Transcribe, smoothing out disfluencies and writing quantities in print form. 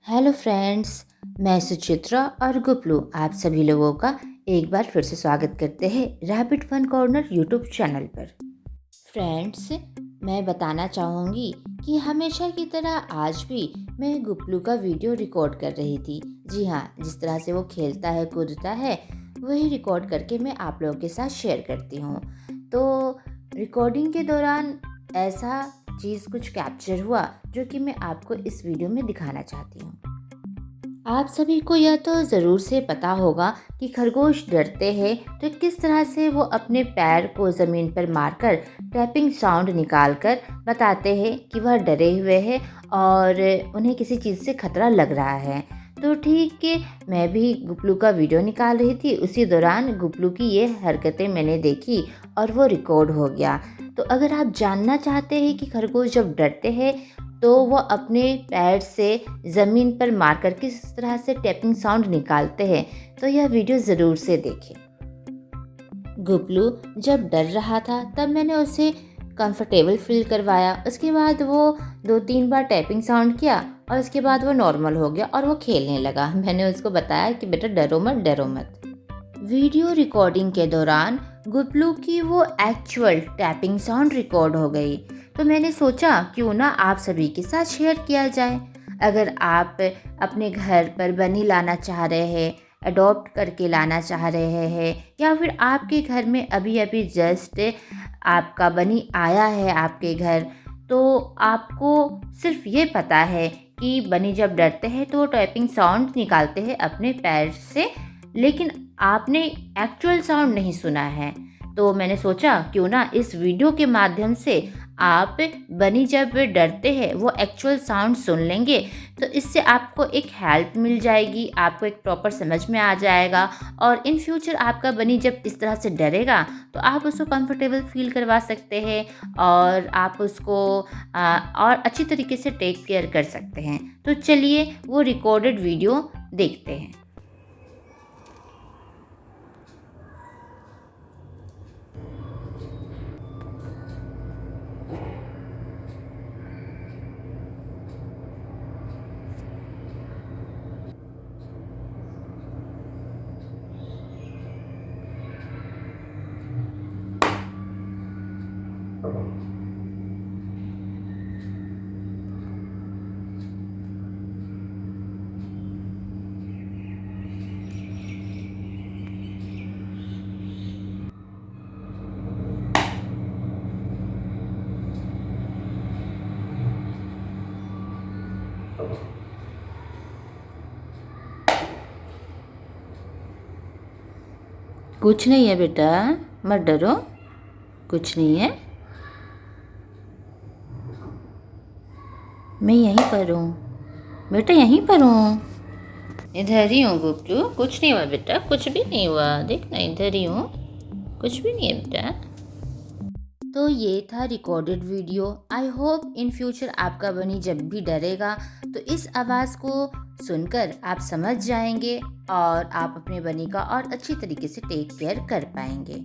Hello friends, मैं सुचित्रा और गुपलू आप सभी लोगों का एक बार फिर से स्वागत करते हैं rabbit fun corner YouTube channel पर। फ्रेंड्स, मैं बताना चाहूँगी कि हमेशा की तरह आज भी मैं गुपलू का वीडियो रिकॉर्ड कर रही थी। जी हाँ, जिस तरह से वो खेलता है कूदता है वही रिकॉर्ड करके मैं आप लोगों के साथ शेयर करती हूँ। तो रिकॉर्डिंग के दौरान ऐसा चीज़ कुछ कैप्चर हुआ जो कि मैं आपको इस वीडियो में दिखाना चाहती हूँ। आप सभी को यह तो ज़रूर से पता होगा कि खरगोश डरते हैं तो किस तरह से वो अपने पैर को ज़मीन पर मारकर टैपिंग साउंड निकालकर बताते हैं कि वह डरे हुए हैं और उन्हें किसी चीज़ से खतरा लग रहा है। तो ठीक है, मैं भी गुपलू का वीडियो निकाल रही थी, उसी दौरान गुपलू की ये हरकतें मैंने देखी और वो रिकॉर्ड हो गया। तो अगर आप जानना चाहते हैं कि खरगोश जब डरते हैं तो वो अपने पैर से ज़मीन पर मारकर किस तरह से टैपिंग साउंड निकालते हैं, तो यह वीडियो ज़रूर से देखें। गुपलू जब डर रहा था तब मैंने उसे कंफर्टेबल फील करवाया। उसके बाद वो 2-3 बार टैपिंग साउंड किया और उसके बाद वो नॉर्मल हो गया और वो खेलने लगा। मैंने उसको बताया कि बेटा डरो मत। वीडियो रिकॉर्डिंग के दौरान गुपलू की वो एक्चुअल टैपिंग साउंड रिकॉर्ड हो गई। तो मैंने सोचा क्यों ना आप सभी के साथ शेयर किया जाए। अगर आप अपने घर पर बनी लाना चाह रहे हैं, अडॉप्ट करके लाना चाह रहे हैं, या फिर आपके घर में अभी अभी जस्ट आपका बनी आया है आपके घर, तो आपको सिर्फ ये पता है कि बनी जब डरते हैं तो टैपिंग साउंड निकालते हैं अपने पैर से, लेकिन आपने एक्चुअल साउंड नहीं सुना है। तो मैंने सोचा क्यों ना इस वीडियो के माध्यम से आप बनी जब डरते हैं वो एक्चुअल साउंड सुन लेंगे, तो इससे आपको एक हेल्प मिल जाएगी, आपको एक प्रॉपर समझ में आ जाएगा और इन फ्यूचर आपका बनी जब इस तरह से डरेगा तो आप उसको कंफर्टेबल फील करवा सकते हैं और आप उसको और अच्छी तरीके से टेक केयर कर सकते हैं। तो चलिए वो रिकॉर्डेड वीडियो देखते हैं। कुछ नहीं है बेटा, मत डरो, कुछ नहीं है। मैं यहीं पर हूँ बेटा, यहीं पर हूँ, इधर ही हूँ गुप्तू, कुछ नहीं हुआ बेटा, कुछ भी नहीं हुआ, देखना इधर ही हूँ, कुछ भी नहीं है बेटा। तो ये था recorded video. I hope in future आपका बनी जब भी डरेगा तो इस आवाज़ को सुनकर आप समझ जाएंगे और आप अपने बनी का और अच्छी तरीके से टेक केयर कर पाएंगे।